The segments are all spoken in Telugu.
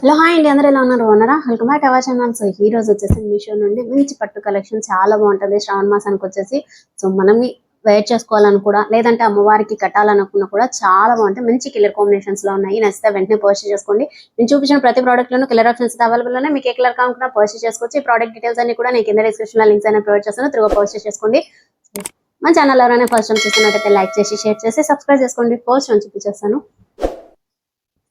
హలో హాయ్ అండి, అందరూ ఎలా ఉన్నారు? ఓనరా welcome back our channel. So ఈ రోజు వచ్చేసి మీషో నుండి మంచి పట్టు కలెక్షన్ చాలా బాగుంటుంది. శ్రావణ మాసానికి వచ్చేసి సో మనం వేర్ చేసుకోవాలని కూడా లేదంటే అమ్మవారికి కట్టాలనుకున్నా కూడా చాలా బాగుంటాయి. మంచి కలర్ కాంబినేషన్స్ లో ఉన్నాయి. నచ్చితే వెంటనే పర్చేస్ చేసుకోండి. నేను చూపించిన ప్రతి ప్రోడక్ట్ లోనూ కలర్ ఆప్షన్స్ అవైలబుల్ ఉన్నాయి. మీకు ఏ కలర్ కావాలన్నా పర్చేస్ చేసుకోవచ్చు. ఈ ప్రోడక్ట్ డీటెయిల్స్ అన్ని కూడా నేను కింద డిస్క్రిప్షన్ లో లింక్స్ అయినా ప్రొవైడ్ చేస్తాను. త్రూ పర్చేస్ చేసుకోండి. మన ఛానల్ ఎవరైనా ఫస్ట్ టైం చూస్తున్నట్టయితే లైక్ చేసి షేర్ చేసి సబ్స్క్రైబ్ చేసుకోండి. ఫస్ట్ నేను చూపించేస్తాను.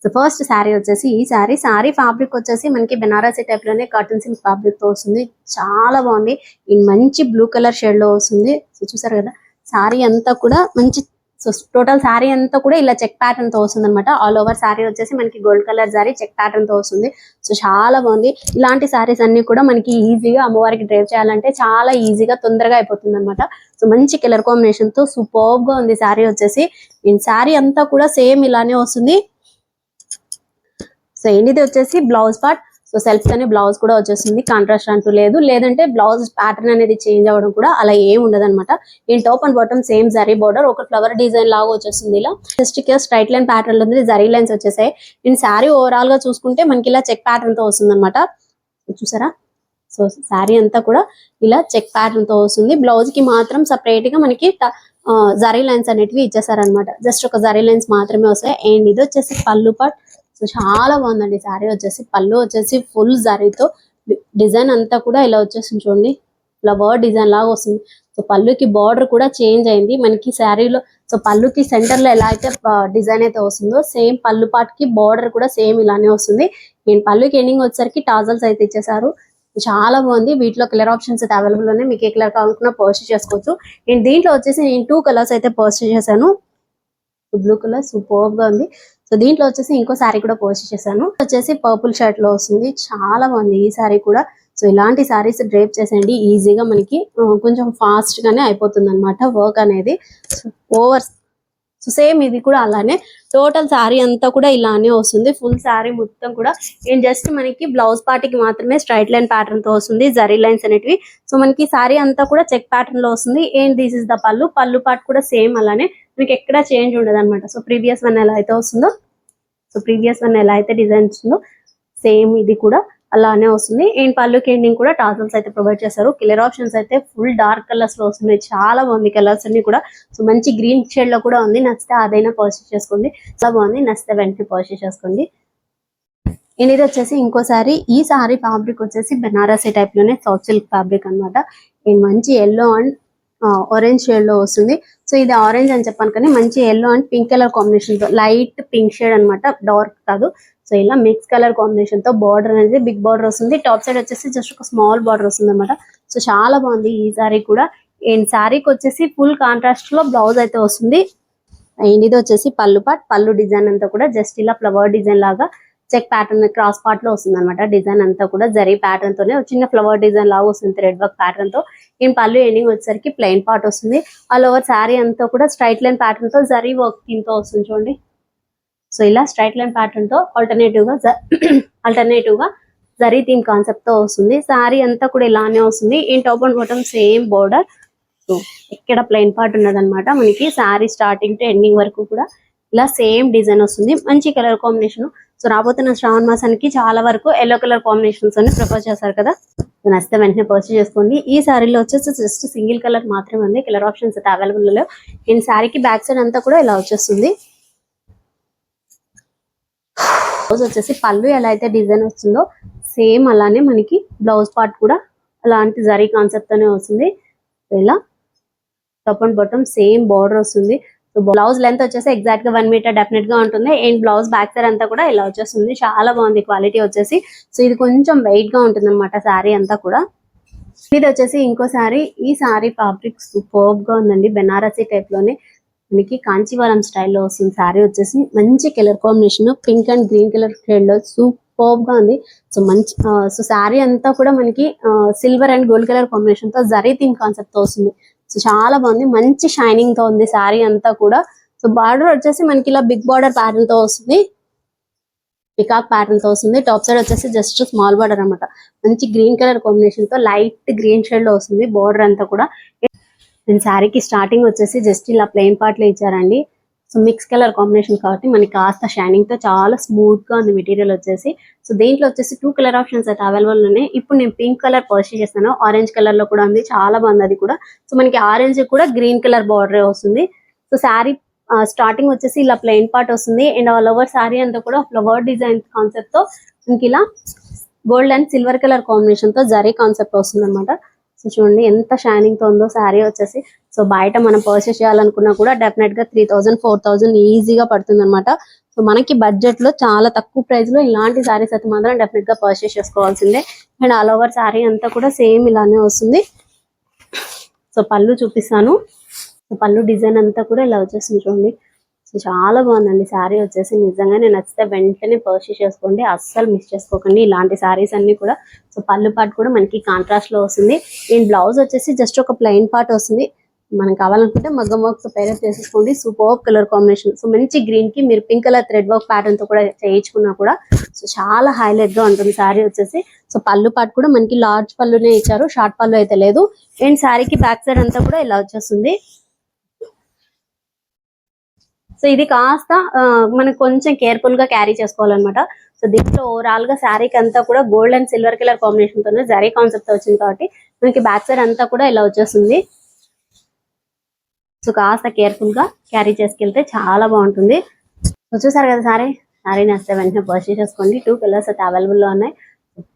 సో ఫస్ట్ శారీ వచ్చేసి ఈ శారీ ఫ్యాబ్రిక్ వచ్చేసి మనకి బెనారసీ టైప్ లోనే కాటన్ సిల్క్ ఫ్యాబ్రిక్ తో వస్తుంది. చాలా బాగుంది. ఈ మంచి బ్లూ కలర్ షేడ్ లో వస్తుంది. సో చూసారు కదా, శారీ అంతా కూడా మంచి టోటల్ శారీ అంతా కూడా ఇలా చెక్ ప్యాటర్న్ తో వస్తుంది అనమాట. ఆల్ ఓవర్ శారీ వచ్చేసి మనకి gold colour sari check pattern తో వస్తుంది. సో చాలా బాగుంది. ఇలాంటి శారీస్ అన్ని కూడా మనకి ఈజీగా అమ్మవారికి డ్రైవ్ చేయాలంటే చాలా ఈజీగా తొందరగా అయిపోతుంది అనమాట. సో మంచి కలర్ కాంబినేషన్ తో సూపర్ గా ఉంది శారీ వచ్చేసి. ఈ శారీ అంతా కూడా సేమ్ ఇలానే వస్తుంది. సో ఇది వచ్చేసి బ్లౌజ్ పార్ట్. సో సెల్ఫ్ గానే బ్లౌజ్ కూడా వచ్చేస్తుంది. కాంట్రాస్ట్ అంటూ లేదు, లేదంటే బ్లౌజ్ ప్యాటర్న్ అనేది చేంజ్ అవ్వడం కూడా అలా ఏం ఉండదు అనమాట. ఈ top and bottom same zari border, ఒక ఫ్లవర్ డిజైన్ లాగా వచ్చేస్తుంది. ఇలా జస్ట్ స్ట్రైట్ లైన్ ప్యాటర్న్ లో ఉంది. జరీ లైన్స్ వచ్చేసాయి. ఈ శారీ ఓవరాల్ గా చూసుకుంటే మనకి ఇలా చెక్ ప్యాటర్న్ తో వస్తుంది అనమాట. చూసారా, సో శారీ అంతా కూడా ఇలా చెక్ ప్యాటర్న్ తో వస్తుంది. బ్లౌజ్ కి మాత్రం సపరేట్ గా మనకి జరీ లైన్స్ అనేటివి ఇచ్చేసారనమాట. జస్ట్ ఒక జరీ లైన్స్ మాత్రమే వస్తాయి. అండ్ ఇది వచ్చేసి పళ్ళు పార్ట్. సో చాలా బాగుందండి శారీ వచ్చేసి. పళ్ళు వచ్చేసి ఫుల్ జరీతో డిజైన్ అంతా కూడా ఇలా వచ్చేసింది చూడండి, ఫ్లవర్ డిజైన్ లాగా వస్తుంది. సో పళ్ళుకి బార్డర్ కూడా చేంజ్ అయింది మనకి శారీలో. సో పళ్ళుకి సెంటర్ లో ఎలా అయితే డిజైన్ అయితే వస్తుందో సేమ్ పళ్ళు పార్ట్ కి బార్డర్ కూడా సేమ్ ఇలానే వస్తుంది. నేను పళ్ళుకి ఎండింగ్ వచ్చేసరికి టాజల్స్ అయితే ఇచ్చేసారు. చాలా బాగుంది. వీటిలో కలర్ ఆప్షన్స్ అయితే అవైలబుల్ ఉన్నాయి. మీకు ఏ కలర్ కావాలనుకున్నా పర్చేస్ చేసుకోవచ్చు. నేను దీంట్లో వచ్చేసి నేను 2 కలర్స్ అయితే పర్చేస్ చేశాను. బ్లూ కలర్ సూపర్ గా ఉంది. సో దీంట్లో వచ్చేసి ఇంకో శారీ కూడా పోస్ట్ చేశాను. వచ్చేసి పర్పుల్ షర్ట్ లో వస్తుంది. చాలా బాగుంది ఈ శారీ కూడా. సో ఇలాంటి శారీస్ డ్రైప్ చేసేయండి, ఈజీగా మనకి కొంచెం ఫాస్ట్ గానే అయిపోతుంది అనమాట వర్క్ అనేది. ఓవర్ సో సేమ్ ఇది కూడా అలానే టోటల్ శారీ అంతా కూడా ఇలానే వస్తుంది. ఫుల్ శారీ మొత్తం కూడా ఏం జస్ట్ మనకి బ్లౌజ్ పార్టీకి మాత్రమే స్ట్రైట్ లైన్ ప్యాటర్న్ తో వస్తుంది. జరీ లైన్స్ అనేటివి. సో మనకి శారీ అంతా కూడా చెక్ ప్యాటర్న్ లో వస్తుంది. అండ్ దిస్ ఇస్ ద పళ్ళు పార్ట్ కూడా సేమ్ అలానే మీకు ఎక్కడ చేంజ్ ఉండదు అనమాట. సో ప్రీవియస్ వన్ ఎలా అయితే వస్తుందో, సో ప్రీవియస్ వన్ ఎలా అయితే డిజైన్ వస్తుందో సేమ్ ఇది కూడా అలానే వస్తుంది. అండ్ పళ్ళుకి ఎండింగ్ కూడా టాజల్స్ అయితే ప్రొవైడ్ చేశారు. కలర్ ఆప్షన్స్ అయితే ఫుల్ డార్క్ కలర్స్ లో వస్తున్నాయి. చాలా బాగుంది కలర్స్ అన్ని కూడా. సో మంచి గ్రీన్ షేడ్ లో కూడా ఉంది. నచ్చితే అదైనా పర్చేస్ చేసుకోండి. చాలా బాగుంది. నచ్చితే వెంటనే పర్చేస్ చేసుకోండి. అండ్ ఇది వచ్చేసి ఇంకోసారి ఈ సారీ ఫ్యాబ్రిక్ వచ్చేసి బెనారసీ టైప్ లోనే సాఫ్ట్ సిల్క్ ఫ్యాబ్రిక్ అనమాట. అండ్ మంచి ఎల్లో అండ్ ఆరెంజ్ షేడ్ లో వస్తుంది. సో ఇది ఆరెంజ్ అని చెప్పాను కానీ మంచి yellow and pink colour combination తో, లైట్ పింక్ షేడ్ అనమాట, డార్క్ కాదు. సో ఇలా మిక్స్ కలర్ కాంబినేషన్ తో బార్డర్ అనేది బిగ్ బార్డర్ వస్తుంది. టాప్ సైడ్ వచ్చేసి జస్ట్ ఒక స్మాల్ బార్డర్ వస్తుంది అనమాట. సో చాలా బాగుంది ఈ సారీ కూడా. అండ్ శారీకి వచ్చేసి ఫుల్ కాంట్రాస్ట్ లో బ్లౌజ్ అయితే వస్తుంది. అండ్ ఇది వచ్చేసి పళ్ళు పార్ట్. పళ్ళు డిజైన్ అంతా కూడా జస్ట్ ఇలా ఫ్లవర్ డిజైన్ లాగా చెక్ ప్యాటర్న్ క్రాస్ పార్ట్ లో వస్తుంది అనమాట. డిజైన్ అంతా కూడా జరీ ప్యాటర్న్ తోనే చిన్న ఫ్లవర్ డిజైన్ లాగా వస్తుంది, థ్రెడ్ వర్క్ ప్యాటర్న్ తో. ఈ పళ్ళు ఎండింగ్ వచ్చేసరికి ప్లెయిన్ పార్ట్ వస్తుంది. ఆల్ ఓవర్ శారీ అంతా కూడా స్ట్రైట్ లైన్ ప్యాటర్న్ తో జరీ వర్క్ తో వస్తుంది చూడండి. సో ఇలా స్ట్రైట్ లైన్ ప్యాటర్న్ తో ఆల్టర్నేటివ్ గా జరీ థీమ్ కాన్సెప్ట్ తో వస్తుంది. శారీ అంతా కూడా ఇలానే వస్తుంది. ఈ top and bottom same border. So ఇక్కడ ప్లెయిన్ పార్ట్ ఉన్నదన్నమాట. మనకి శారీ స్టార్టింగ్ టు ఎండింగ్ వరకు కూడా ఇలా సేమ్ డిజైన్ వస్తుంది. మంచి కలర్ కాంబినేషన్. సో రాబోతున్న శ్రావణ మాసానికి చాలా వరకు ఎల్లో కలర్ కాంబినేషన్స్ అని ప్రిఫర్ చేశారు కదా. సో నచ్చితే వెంటనే పర్చేస్ చేసుకోండి. ఈ శారీలో వచ్చేసి జస్ట్ సింగిల్ కలర్ మాత్రమే ఉంది. కలర్ ఆప్షన్స్ అయితే అవైలబుల్ లేవు. ఈ శారీకి బ్యాక్ సైడ్ అంతా కూడా ఇలా వచ్చేస్తుంది. బ్లౌజ్ వచ్చేసి పళ్ళు ఎలా అయితే డిజైన్ వస్తుందో సేమ్ అలానే మనకి బ్లౌజ్ పార్ట్ కూడా అలాంటి జరీ కాన్సెప్ట్ తోనే వస్తుంది. ఇలా top and bottom same border వస్తుంది. సో బ్లౌజ్ లెంత్ వచ్చేసి ఎగ్జాక్ట్ గా 1 మీటర్ డెఫినెట్ గా ఉంటుంది. అండ్ బ్లౌజ్ బ్యాక్ సైడ్ అంతా కూడా ఇలా వచ్చేస్తుంది. చాలా బాగుంది క్వాలిటీ వచ్చేసి. సో ఇది కొంచెం వెయిట్ గా ఉంటుంది అనమాట శారీ అంతా కూడా. ఇది వచ్చేసి ఇంకో శారీ. ఈ శారీ ఫ్యాబ్రిక్ సూపర్ గా ఉందండి. బెనారసీ టైప్ లోనే మనకి కాంచీవరం స్టైల్లో వస్తుంది. శారీ వచ్చేసి మంచి colour combination, pink and green colour shade లో సూపర్ గా ఉంది. సో మంచి సో శారీ అంతా కూడా మనకి silver and gold colour combination తో జరీ థీమ్ కాన్సెప్ట్ తో వస్తుంది. సో చాలా బాగుంది. మంచి షైనింగ్ తో ఉంది శారీ అంతా కూడా. సో బార్డర్ వచ్చేసి మనకి ఇలా బిగ్ బార్డర్ ప్యాటర్న్ తో వస్తుంది, పికాక్ ప్యాటర్న్ తో వస్తుంది. టాప్ సైడ్ వచ్చేసి జస్ట్ స్మాల్ బార్డర్ అనమాట. మంచి గ్రీన్ కలర్ కాంబినేషన్ తో లైట్ గ్రీన్ షేడ్ లో వస్తుంది బార్డర్ అంతా కూడా. అండ్ శారీకి స్టార్టింగ్ వచ్చేసి జస్ట్ ఇలా ప్లెయిన్ పార్ట్ లో ఇచ్చారండి. సో మిక్స్ కలర్ కాంబినేషన్ కాబట్టి మనకి కాస్త షైనింగ్ తో చాలా స్మూత్ గా ఉంది మెటీరియల్ వచ్చేసి. సో దీంట్లో వచ్చేసి 2 కలర్ ఆప్షన్స్ అయితే అవైలబుల్ ఉన్నాయి. ఇప్పుడు నేను పింక్ కలర్ పర్చేస్ చేస్తాను. ఆరెంజ్ కలర్ లో కూడా ఉంది, చాలా బాగుంది అది కూడా. సో మనకి ఆరెంజ్ కూడా గ్రీన్ కలర్ బార్డర్ వస్తుంది. సో శారీ స్టార్టింగ్ వచ్చేసి ఇలా ప్లెయిన్ పార్ట్ వస్తుంది అండ్ ఆల్ ఓవర్ శారీ అంతా కూడా ఫ్లవర్ డిజైన్ కాన్సెప్ట్ తో మనకి ఇలా gold and silver colour combination తో జరీ కాన్సెప్ట్ వస్తుంది అనమాట. సో చూడండి ఎంత షైనింగ్ తో ఉందో శారీ వచ్చేసి. సో బయట మనం పర్చేస్ చేయాలనుకున్నా కూడా డెఫినెట్ గా 3000 4000 ఈజీగా పడుతుంది అనమాట. సో మనకి బడ్జెట్ లో చాలా తక్కువ ప్రైస్ లో ఇలాంటి శారీస్ అయితే మాత్రం డెఫినెట్ గా పర్చేస్ చేసుకోవాల్సిందే. అండ్ ఆల్ ఓవర్ శారీ అంతా కూడా సేమ్ ఇలానే వస్తుంది. సో పళ్ళు చూపిస్తాను. సో పళ్ళు డిజైన్ అంతా కూడా ఇలా వచ్చేసింది చూడండి. సో చాలా బాగుందండి శారీ వచ్చేసి. నిజంగానే నచ్చితే వెంటనే పర్చేస్ చేసుకోండి, అస్సలు మిస్ చేసుకోకండి ఇలాంటి శారీస్ అన్ని కూడా. సో పళ్ళు పార్ట్ కూడా మనకి కాంట్రాస్ట్ లో వస్తుంది. అండ్ బ్లౌజ్ వచ్చేసి జస్ట్ ఒక ప్లెయిన్ పార్ట్ వస్తుంది. మనం కావాలనుకుంటే మగ్గం వర్క్ తో పేరప్ చేసేసుకోండి. Super colour combination. సో మంచి గ్రీన్ కి మీరు pink colour thread work pattern తో కూడా చేయించుకున్నా కూడా సో చాలా హైలైట్ గా ఉంటుంది శారీ వచ్చేసి. సో పళ్ళు పార్ట్ కూడా మనకి లార్జ్ పళ్ళునే ఇచ్చారు, షార్ట్ పళ్ళు అయితే లేదు. అండ్ శారీకి బ్యాక్ సైడ్ అంతా కూడా ఇలా వచ్చేస్తుంది. సో ఇది కాస్త మనం కొంచెం కేర్ఫుల్ గా క్యారీ చేసుకోవాలన్నమాట. సో దీంట్లో ఓవరాల్ గా శారీకి అంతా కూడా gold and silver colour combination తోనే జరీ కాన్సెప్ట్ వచ్చింది కాబట్టి మనకి బ్యాక్ సైడ్ అంతా కూడా ఇలా వచ్చేస్తుంది. సో కాస్త కేర్ఫుల్ గా క్యారీ చేసుకెళ్తే చాలా బాగుంటుంది. సో చూసారు కదా శారీ నచ్చితే వెంటనే పర్చేస్ చేసుకోండి. 2 కలర్స్ అయితే అవైలబుల్ లో ఉన్నాయి.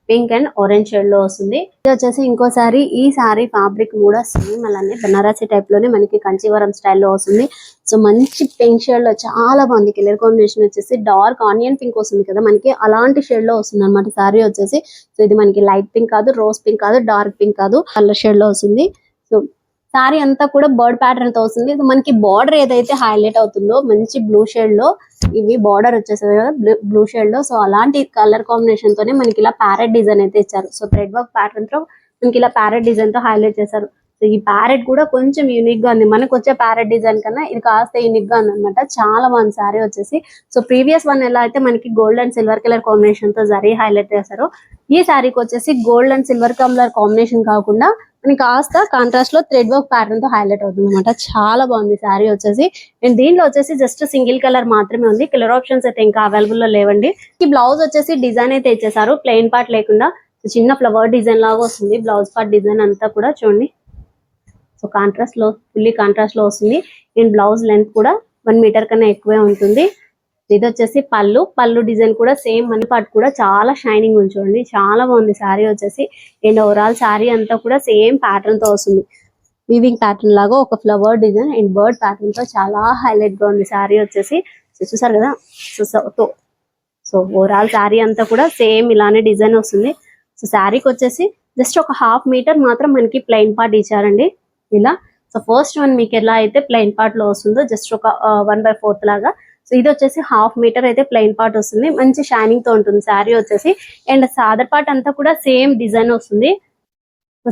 పింక్ అండ్ ఆరెంజ్ షేడ్ లో వస్తుంది. ఇది వచ్చేసి ఇంకోసారి ఈ సారీ ఫ్యాబ్రిక్ కూడా సేమ్ అలానే బనారసి టైప్ లోనే మనకి కంచీవరం స్టైల్లో వస్తుంది. సో మంచి పింక్ షేడ్ లో చాలా బాగుంది. కలర్ కాంబినేషన్ వచ్చేసి డార్క్ ఆనియన్ పింక్ వస్తుంది కదా మనకి, అలాంటి షేడ్ లో వస్తుంది అనమాట సారీ వచ్చేసి. సో ఇది మనకి లైట్ పింక్ కాదు, రోజ్ పింక్ కాదు, డార్క్ పింక్ కాదు, కలర్ షేడ్ లో వస్తుంది. సో సారీ అంతా కూడా బర్డ్ ప్యాటర్న్ తో వస్తుంది. ఇది మనకి బార్డర్ ఏదైతే హైలైట్ అవుతుందో మంచి బ్లూ షేడ్ లో ఇవి బార్డర్ వచ్చేసేది కదా బ్లూ షేడ్ లో. సో అలాంటి కలర్ కాంబినేషన్ తోనే మనకి ఇలా ప్యారెట్ డిజైన్ అయితే ఇచ్చారు. సో థ్రెడ్ వర్క్ ప్యాటర్న్ తో మనకి ఇలా ప్యారెట్ డిజైన్ తో హైలైట్ చేశారు. సో ఈ ప్యారెట్ కూడా కొంచెం యూనిక్ గా ఉంది. మనకు వచ్చే ప్యారెట్ డిజైన్ కన్నా ఇది కాస్త యూనిక్ గా ఉంది అనమాట. చాలా బాగుంది సారీ వచ్చేసి. సో ప్రీవియస్ వన్ ఎలా అయితే మనకి gold and silver colour combination తో జరీ హైలైట్ చేశారు, ఈ సారీకి వచ్చేసి gold and silver colour combination కాకుండా మనకి కాస్త కాంట్రాస్ట్ లో థ్రెడ్ వర్క్ ప్యాటర్న్ తో హైలైట్ అవుతుంది అనమాట. చాలా బాగుంది సారీ వచ్చేసి. అండ్ దీంట్లో వచ్చేసి జస్ట్ సింగిల్ కలర్ మాత్రమే ఉంది. కలర్ ఆప్షన్స్ అయితే ఇంకా అవైలబుల్ లో లేవండి. ఈ బ్లౌజ్ వచ్చేసి డిజైన్ అయితే ఇచ్చేసారు, ప్లెయిన్ పార్ట్ లేకుండా చిన్న ఫ్లవర్ డిజైన్ లాగా వస్తుంది. బ్లౌజ్ పార్ట్ డిజైన్ అంతా కూడా చూడండి. సో కాంట్రాస్ట్ లో ఫుల్లీ కాంట్రాస్ట్ లో వస్తుంది. అండ్ బ్లౌజ్ లెంత్ కూడా 1 మీటర్ కన్నా ఎక్కువే ఉంటుంది. ఇది వచ్చేసి పళ్ళు డిజైన్ కూడా సేమ్ మనీ పార్ట్ కూడా చాలా షైనింగ్ ఉంది చూడండి. చాలా బాగుంది శారీ వచ్చేసి. అండ్ ఓవరాల్ శారీ అంతా కూడా సేమ్ ప్యాటర్న్ తో వస్తుంది. వీవింగ్ ప్యాటర్న్ లాగా ఒక flower design and bird pattern తో చాలా హైలైట్ గా ఉంది శారీ వచ్చేసి. చూసారు కదా. సో ఓవరాల్ శారీ అంతా కూడా సేమ్ ఇలానే డిజైన్ వస్తుంది. సో శారీకి వచ్చేసి జస్ట్ ఒక 1/2 మీటర్ మాత్రం మనకి ప్లెయిన్ పార్ట్ ఇచ్చారండి ఇలా. సో ఫస్ట్ వన్ మీకు ఎలా అయితే ప్లెయిన్ పార్ట్ లో వస్తుందో జస్ట్ ఒక 1/4 లాగా, సో ఇది వచ్చేసి 1/2 మీటర్ అయితే ప్లెయిన్ పార్ట్ వస్తుంది. మంచి షైనింగ్ తో ఉంటుంది శారీ వచ్చేసి. అండ్ సాదర్ పార్ట్ అంతా కూడా సేమ్ డిజైన్ వస్తుంది.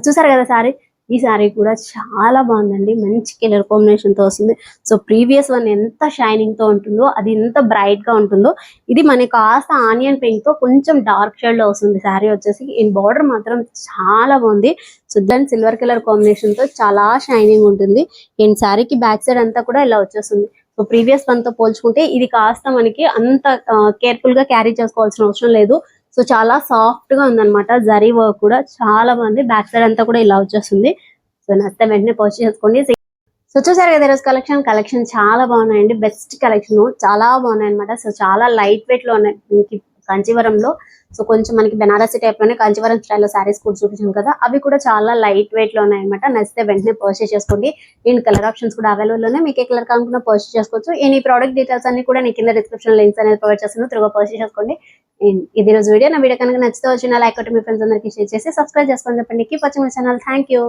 చూసారు కదా శారీ. ఈ శారీ కూడా చాలా బాగుందండి. మంచి కలర్ కాంబినేషన్ తో వస్తుంది. సో ప్రీవియస్ వన్ ఎంత షైనింగ్ తో ఉంటుందో అది ఎంత బ్రైట్ గా ఉంటుందో ఇది మనకి కాస్త ఆనియన్ పింక్ తో కొంచెం డార్క్ షేడ్ లో వస్తుంది శారీ వచ్చేసి. ఈ బార్డర్ మాత్రం చాలా బాగుంది. సో దాని సిల్వర్ కలర్ కాంబినేషన్ తో చాలా షైనింగ్ ఉంటుంది. అండ్ శారీకి బ్యాక్ సైడ్ అంతా కూడా ఇలా వచ్చేస్తుంది. సో ప్రీవియస్ వన్ తో పోల్చుకుంటే ఇది కాస్త మనకి అంత కేర్ఫుల్ గా క్యారీ చేసుకోవాల్సిన అవసరం లేదు. సో చాలా సాఫ్ట్ గా ఉందన్నమాట. జరీ వర్క్ కూడా చాలా బాగుంది. బ్యాక్ సైడ్ అంతా కూడా ఇలా వచ్చేస్తుంది. సో నచ్చితే వెంటనే పర్చేస్ చేసుకోండి. సో చూసారు కదా ఈరోజు కలెక్షన్ చాలా బాగున్నాయండి. బెస్ట్ కలెక్షన్ చాలా బాగున్నాయి అనమాట. సో చాలా లైట్ వెయిట్ లో ఉన్నాయి మీకు కంచీవరంలో. సో కొంచెం మనకి బెనారసి టైప్ లోనే కంచీవరం స్టైల్లో సారీస్ కూడా చూపించాం కదా, అవి కూడా చాలా లైట్ వెయిట్ లో ఉన్నాయి అనమాట. నచ్చితే వెంటనే పర్చేస్ చేసుకోండి. అండ్ కలర్ ఆప్షన్స్ కూడా అవైలబుల్ ఉన్నాయి. మీకు ఏ కలర్ కాకుండా పర్చేస్ చేసుకోవచ్చు. ఈ ప్రోడక్ట్ డీటెయిల్స్ అన్ని కూడా నేను కింద డిస్క్రిప్షన్ లింక్స్ అనేది ప్రొవైడ్ చేస్తాను, త్వరగా పర్చేస్ చేసుకోండి. ఇది రోజు వీడియో. నా వీడియో కనుక నచ్చితే వచ్చిన లైక్ కొట్టి మీ ఫ్రెండ్స్ అందరికీ షేర్ చేసి సబ్స్క్రైబ్ చేసుకోండి. చెప్పండి. Keep watching my channel. Thank you.